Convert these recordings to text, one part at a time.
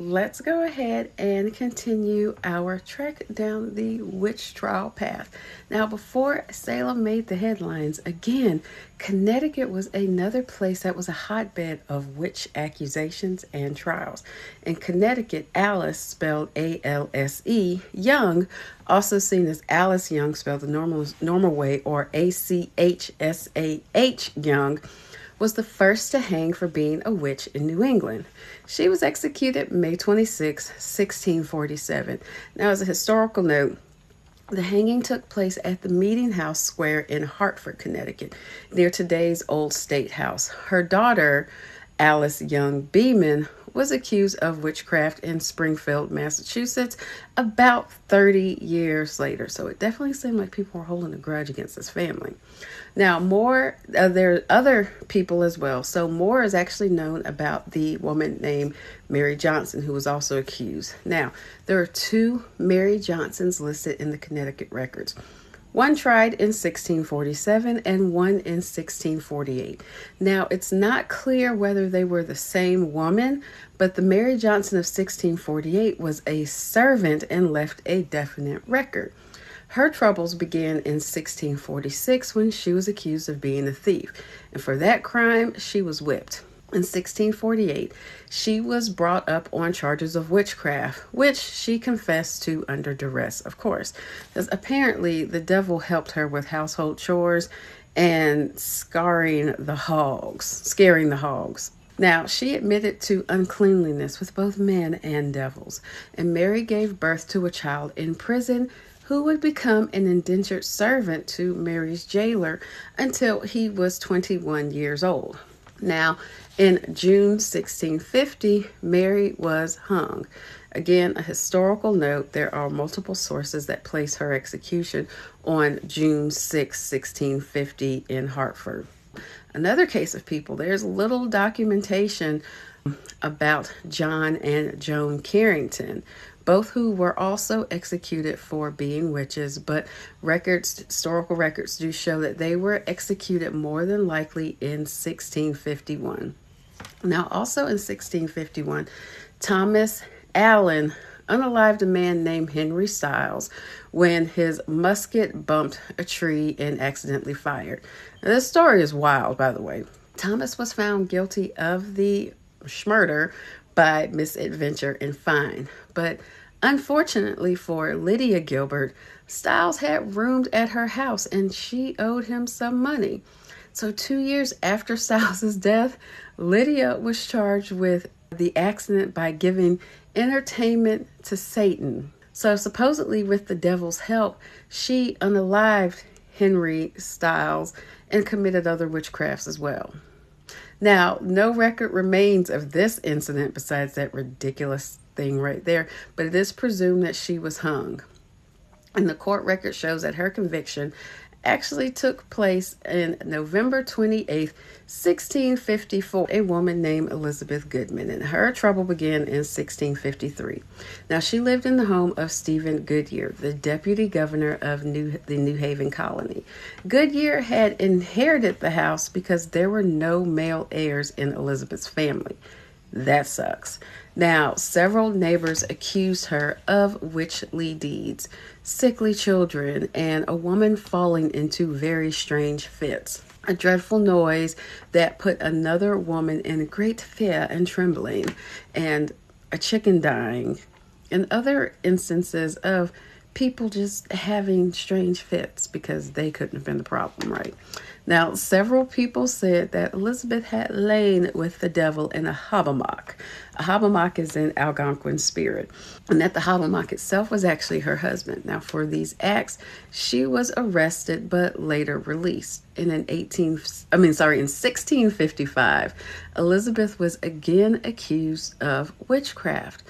let's go ahead and continue our trek down the witch trial path. Now, before Salem made the headlines, again, Connecticut was another place that was a hotbed of witch accusations and trials. In Connecticut, Alice, spelled A-L-S-E, Young, also seen as Alice Young, spelled the normal way, or A-C-H-S-A-H Young, was the first to hang for being a witch in New England. She was executed May 26, 1647. Now, as a historical note, the hanging took place at the Meeting House Square in Hartford, Connecticut, near today's Old State House. Her daughter, Alice Young Beeman, was accused of witchcraft in Springfield, Massachusetts, about 30 years later. So it definitely seemed like people were holding a grudge against this family. Now, there are other people as well. So more is actually known about the woman named Mary Johnson, who was also accused. Now, there are two Mary Johnsons listed in the Connecticut records. One tried in 1647 and one in 1648. Now, it's not clear whether they were the same woman, but the Mary Johnson of 1648 was a servant and left a definite record. Her troubles began in 1646 when she was accused of being a thief, and for that crime, she was whipped. In 1648, she was brought up on charges of witchcraft, which she confessed to under duress, of course, because apparently the devil helped her with household chores and scaring the hogs. Now, she admitted to uncleanliness with both men and devils, and Mary gave birth to a child in prison who would become an indentured servant to Mary's jailer until he was 21 years old. Now, in June 1650, Mary was hung. Again, a historical note, there are multiple sources that place her execution on June 6, 1650 in Hartford. Another case of people, there's little documentation about John and Joan Carrington, both who were also executed for being witches, but historical records do show that they were executed more than likely in 1651. Now, also in 1651, Thomas Allen unalived a man named Henry Stiles when his musket bumped a tree and accidentally fired. Now, this story is wild, by the way. Thomas was found guilty of the murder by misadventure and fine, but unfortunately for Lydia Gilbert, Stiles had roomed at her house and she owed him some money. So 2 years after Stiles' death, Lydia was charged with the accident by giving entertainment to Satan. So supposedly with the devil's help, she unalived Henry Stiles and committed other witchcrafts as well. Now, no record remains of this incident besides that ridiculous thing right there, but it is presumed that she was hung. And the court record shows that her conviction actually took place in November 28th, 1654. A woman named Elizabeth Goodman, and her trouble began in 1653. Now, she lived in the home of Stephen Goodyear, the deputy governor of the New Haven colony. Goodyear had inherited the house because there were no male heirs in Elizabeth's family. That sucks. Now, several neighbors accused her of witchly deeds, sickly children, and a woman falling into very strange fits. A dreadful noise that put another woman in great fear and trembling, and a chicken dying, and other instances of people just having strange fits because they couldn't have been the problem, right? Now, several people said that Elizabeth had lain with the devil in a hobbamock. A hobbamock is an Algonquin spirit, and that the hobbamock itself was actually her husband. Now, for these acts, she was arrested but later released. In 1655, Elizabeth was again accused of witchcraft.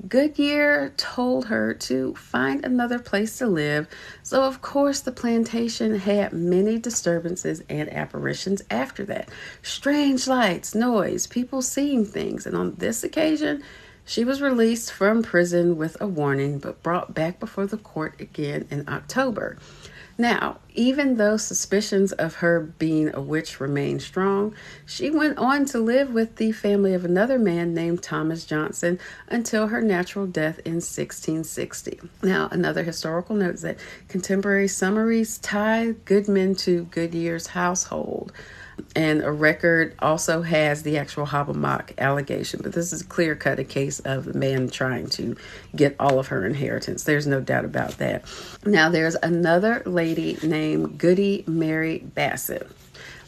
Goodyear told her to find another place to live, so of course the plantation had many disturbances and apparitions after that. Strange lights, noise, people seeing things, and on this occasion, she was released from prison with a warning, but brought back before the court again in October. Now, even though suspicions of her being a witch remained strong, she went on to live with the family of another man named Thomas Johnson until her natural death in 1660. Now, another historical note is that contemporary summaries tie Goodman to Goodyear's household. And a record also has the actual Habermas allegation, but this is clear cut a case of a man trying to get all of her inheritance. There's no doubt about that. Now, there's another lady named Goody Mary Bassett.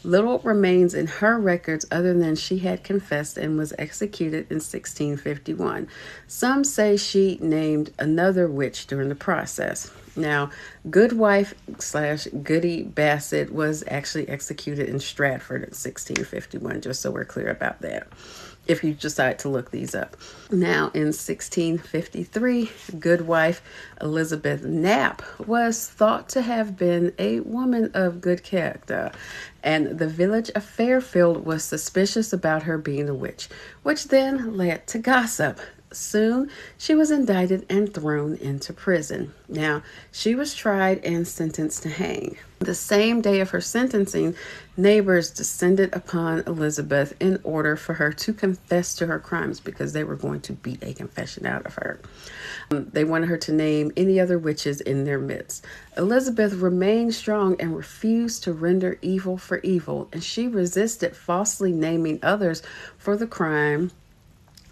Little remains in her records other than she had confessed and was executed in 1651. Some say she named another witch during the process. Now, Goodwife / Goody Bassett was actually executed in Stratford in 1651, just so we're clear about that, if you decide to look these up. Now, in 1653, Goodwife Elizabeth Knapp was thought to have been a woman of good character, and the village of Fairfield was suspicious about her being a witch, which then led to gossip. Soon, she was indicted and thrown into prison. Now, she was tried and sentenced to hang. The same day of her sentencing, neighbors descended upon Elizabeth in order for her to confess to her crimes because they were going to beat a confession out of her. They wanted her to name any other witches in their midst. Elizabeth remained strong and refused to render evil for evil, and she resisted falsely naming others for the crime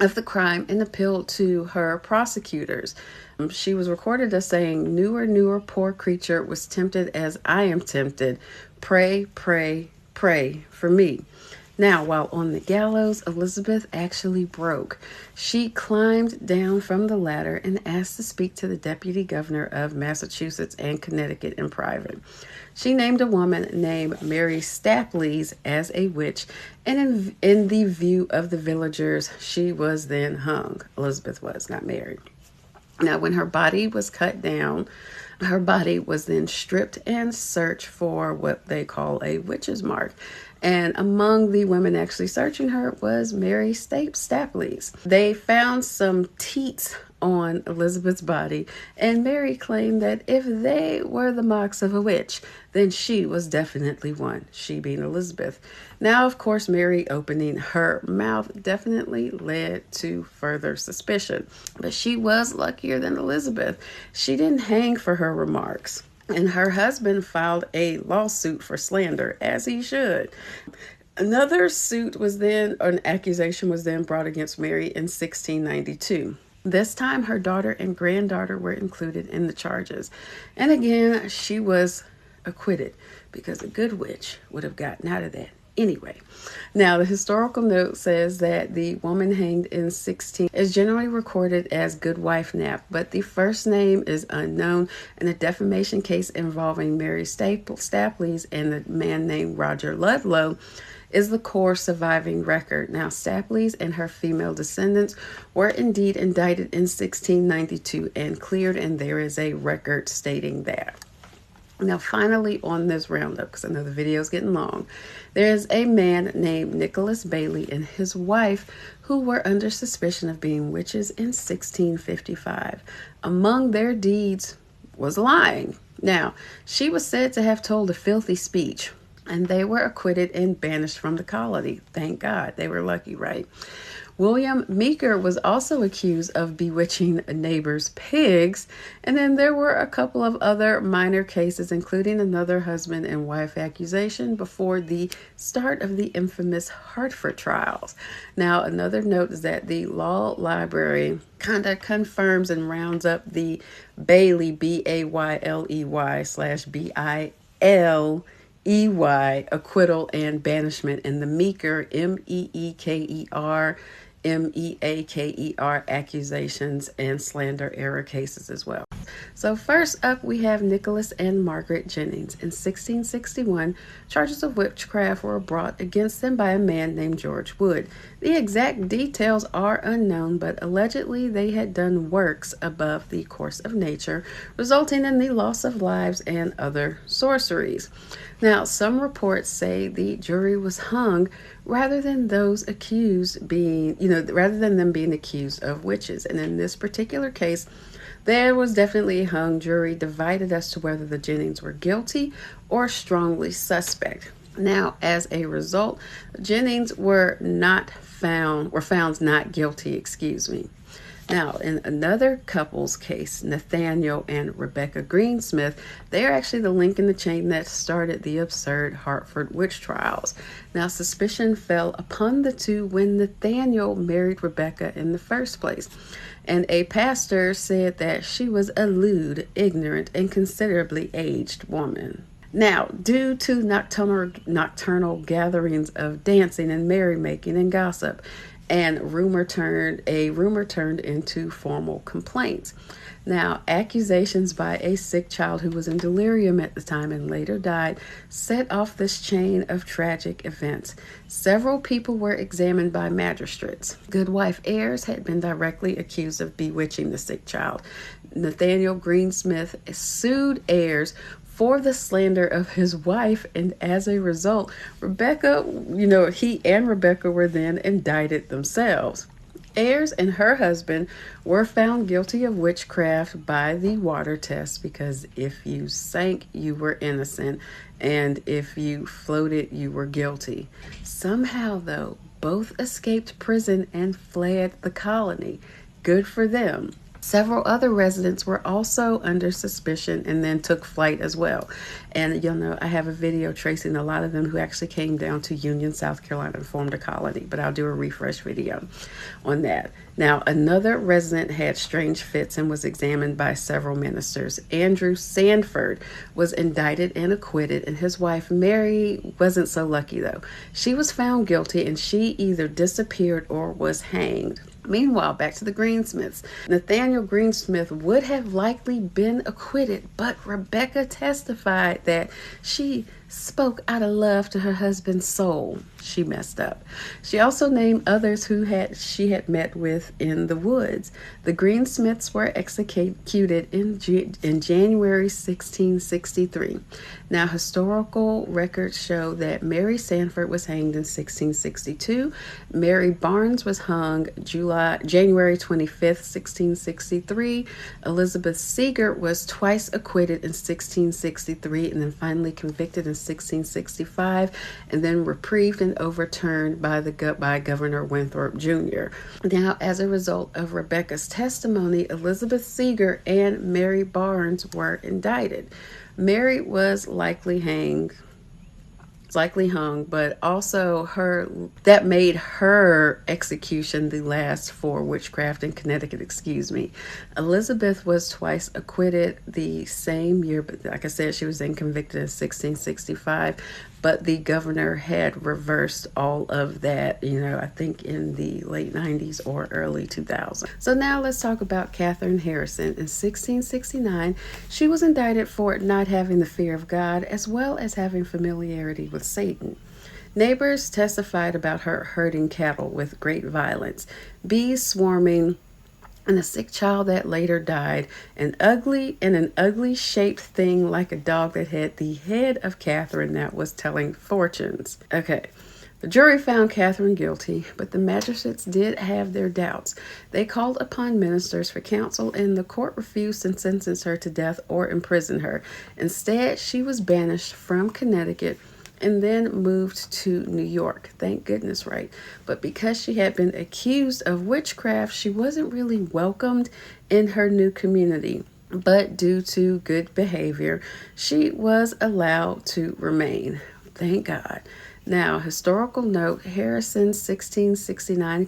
and appealed to her prosecutors. She was recorded as saying, newer, poor creature was tempted as I am tempted. Pray, pray, pray for me. Now, while on the gallows, Elizabeth actually broke. She climbed down from the ladder and asked to speak to the deputy governor of Massachusetts and Connecticut in private. She named a woman named Mary Staples as a witch, and in the view of the villagers, she was then hung. Elizabeth was, not Mary. Now, when her body was cut down, her body was then stripped and searched for what they call a witch's mark. And among the women actually searching her was Mary Staples. They found some teats on Elizabeth's body, and Mary claimed that if they were the marks of a witch, then she was definitely one, she being Elizabeth. Now, of course, Mary opening her mouth definitely led to further suspicion, but she was luckier than Elizabeth. She didn't hang for her remarks, and her husband filed a lawsuit for slander, as he should. Another an accusation was then brought against Mary in 1692. This time, her daughter and granddaughter were included in the charges. And again, she was acquitted because a good witch would have gotten out of that anyway. Now, the historical note says that the woman hanged in 16 is generally recorded as Goodwife Knapp, but the first name is unknown, and a defamation case involving Mary Staples and the man named Roger Ludlow is the core surviving record. Now, Staples and her female descendants were indeed indicted in 1692 and cleared, and there is a record stating that. Now, finally, on this roundup, because I know the video is getting long, there's a man named Nicholas Bailey and his wife who were under suspicion of being witches in 1655. Among their deeds was lying. Now, she was said to have told a filthy speech, and they were acquitted and banished from the colony. Thank God. They were lucky, right? William Meeker was also accused of bewitching neighbors' pigs, and then there were a couple of other minor cases, including another husband and wife accusation before the start of the infamous Hartford trials. Now, another note is that the law library kind of confirms and rounds up the Bailey, Bayley, acquittal and banishment, and the Meeker, Meaker accusations and slander error cases as well. So first up, we have Nicholas and Margaret Jennings. In 1661, charges of witchcraft were brought against them by a man named George Wood. The exact details are unknown, but allegedly they had done works above the course of nature, resulting in the loss of lives and other sorceries. Now, some reports say the jury was hung rather than those accused being, rather than them being accused of witches. And in this particular case, there was definitely a hung jury divided as to whether the Jennings were guilty or strongly suspect. Now, as a result, Jennings were found not guilty, excuse me. Now, in another couple's case, Nathaniel and Rebecca Greensmith, they are actually the link in the chain that started the absurd Hartford witch trials. Now, suspicion fell upon the two when Nathaniel married Rebecca in the first place, and a pastor said that she was a lewd, ignorant, and considerably aged woman. Now, due to nocturnal gatherings of dancing and merrymaking and gossip, and a rumor turned into formal complaints. Now, accusations by a sick child who was in delirium at the time and later died set off this chain of tragic events. Several people were examined by magistrates. Goodwife Ayres had been directly accused of bewitching the sick child. Nathaniel Greensmith sued Ayres for the slander of his wife, and as a result, he and Rebecca were then indicted themselves. Ayres and her husband were found guilty of witchcraft by the water test, because if you sank, you were innocent, and if you floated, you were guilty. Somehow, though, both escaped prison and fled the colony. Good for them. Several other residents were also under suspicion and then took flight as well. And I have a video tracing a lot of them who actually came down to Union, South Carolina and formed a colony, but I'll do a refresh video on that. Now, another resident had strange fits and was examined by several ministers. Andrew Sanford was indicted and acquitted, and his wife Mary wasn't so lucky though. She was found guilty and she either disappeared or was hanged. Meanwhile, back to the Greensmiths. Nathaniel Greensmith would have likely been acquitted, but Rebecca testified that she spoke out of love to her husband's soul. She messed up. She also named others who she had met with in the woods. The Greensmiths were executed in January 1663. Now, historical records show that Mary Sanford was hanged in 1662. Mary Barnes was hung January 25th, 1663. Elizabeth Seeger was twice acquitted in 1663 and then finally convicted in 1665, and then reprieved and overturned by Governor Winthrop Jr. Now, as a result of Rebecca's testimony, Elizabeth Seeger and Mary Barnes were indicted. Mary was likely hung, but also that made her execution the last for witchcraft in Connecticut, Elizabeth was twice acquitted the same year, but like I said, she was then convicted in 1665, but the governor had reversed all of that, I think in the late 90s or early 2000s. So now let's talk about Catherine Harrison. In 1669, she was indicted for not having the fear of God as well as having familiarity with Satan. Neighbors testified about her herding cattle with great violence, bees swarming, and a sick child that later died, an ugly shaped thing like a dog that had the head of Catherine that was telling fortunes. Okay. The jury found Catherine guilty, but the magistrates did have their doubts. They called upon ministers for counsel, and the court refused to sentence her to death or imprison her. Instead, she was banished from Connecticut and then moved to New York. Thank goodness, right? But because she had been accused of witchcraft, she wasn't really welcomed in her new community. But due to good behavior, she was allowed to remain. Thank God. Now, historical note, Harrison's 1669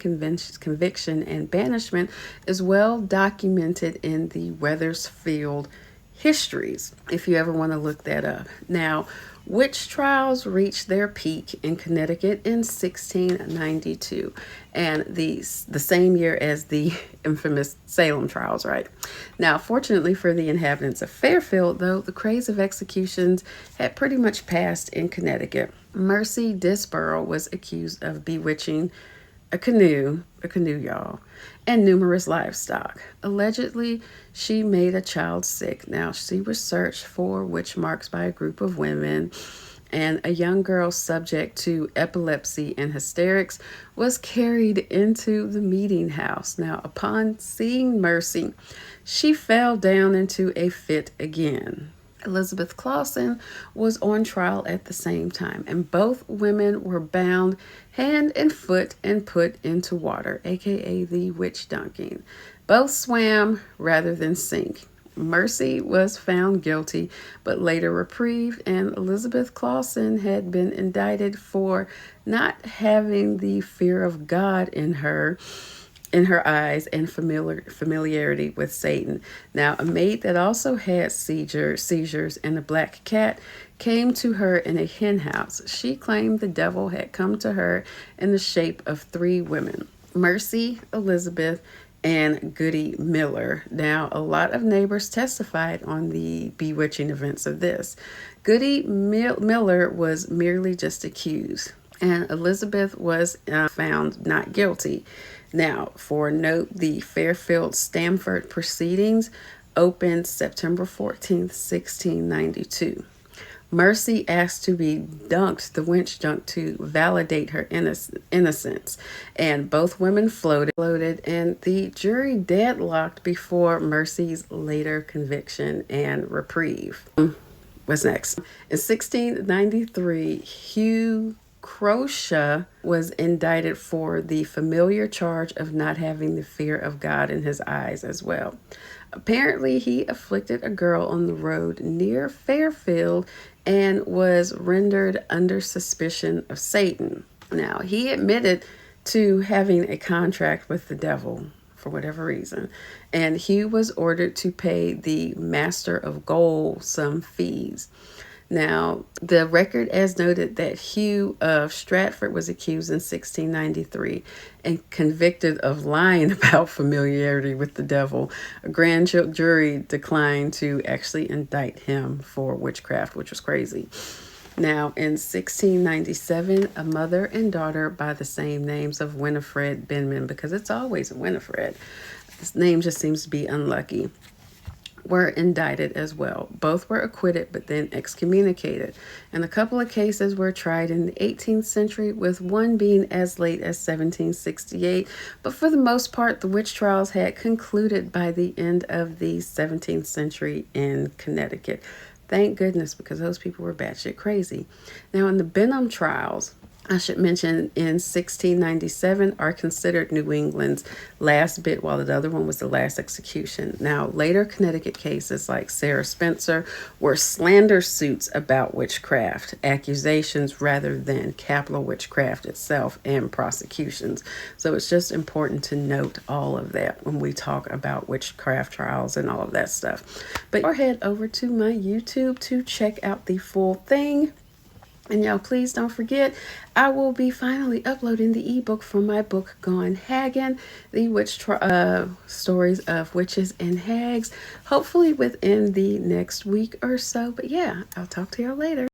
conviction and banishment is well documented in the Wethersfield histories, if you ever want to look that up. Now, witch trials reached their peak in Connecticut in 1692, and the same year as the infamous Salem trials, right? Now, fortunately for the inhabitants of Fairfield, though, the craze of executions had pretty much passed in Connecticut. Mercy Disborough was accused of bewitching a canoe, y'all, and numerous livestock. Allegedly, she made a child sick. Now, she was searched for witch marks by a group of women, and a young girl subject to epilepsy and hysterics was carried into the meeting house. Now, upon seeing Mercy, she fell down into a fit again. Elizabeth Clausen was on trial at the same time, and both women were bound hand and foot and put into water, aka the witch dunking. Both swam rather than sink. Mercy was found guilty, but later reprieved, and Elizabeth Clausen had been indicted for not having the fear of God in her eyes and familiarity with Satan. Now, a maid that also had seizures and a black cat came to her in a hen house. She claimed the devil had come to her in the shape of 3 women: Mercy, Elizabeth, and Goody Miller. Now, a lot of neighbors testified on the bewitching events of this. Goody Miller was merely just accused, and Elizabeth was found not guilty. Now, for note, the Fairfield Stamford proceedings opened September 14th, 1692. Mercy asked to be dunked, the winch dunked, to validate her innocence, and both women floated, and the jury deadlocked before Mercy's later conviction and reprieve. What's next? In 1693, Hugh Croce was indicted for the familiar charge of not having the fear of God in his eyes as well. Apparently, he afflicted a girl on the road near Fairfield and was rendered under suspicion of Satan. Now, he admitted to having a contract with the devil for whatever reason, and Hugh was ordered to pay the Master of Gold some fees. Now, the record as noted that Hugh of Stratford was accused in 1693 and convicted of lying about familiarity with the devil. A grand jury declined to actually indict him for witchcraft, which was crazy. Now, in 1697, a mother and daughter by the same names of Winifred Benman, because it's always Winifred, this name just seems to be unlucky, were indicted as well. Both were acquitted but then excommunicated. And a couple of cases were tried in the 18th century, with one being as late as 1768. But for the most part, the witch trials had concluded by the end of the 17th century in Connecticut. Thank goodness, because those people were batshit crazy. Now, in the Benham trials, I should mention, in 1697 are considered New England's last bit, while the other one was the last execution. Now, later Connecticut cases like Sarah Spencer were slander suits about witchcraft, accusations rather than capital witchcraft itself, and prosecutions. So it's just important to note all of that when we talk about witchcraft trials and all of that stuff. But go head over to my YouTube to check out the full thing. And y'all, please don't forget, I will be finally uploading the ebook from my book, Gone Haggin', the witch stories of witches and hags, hopefully within the next week or so. But yeah, I'll talk to y'all later.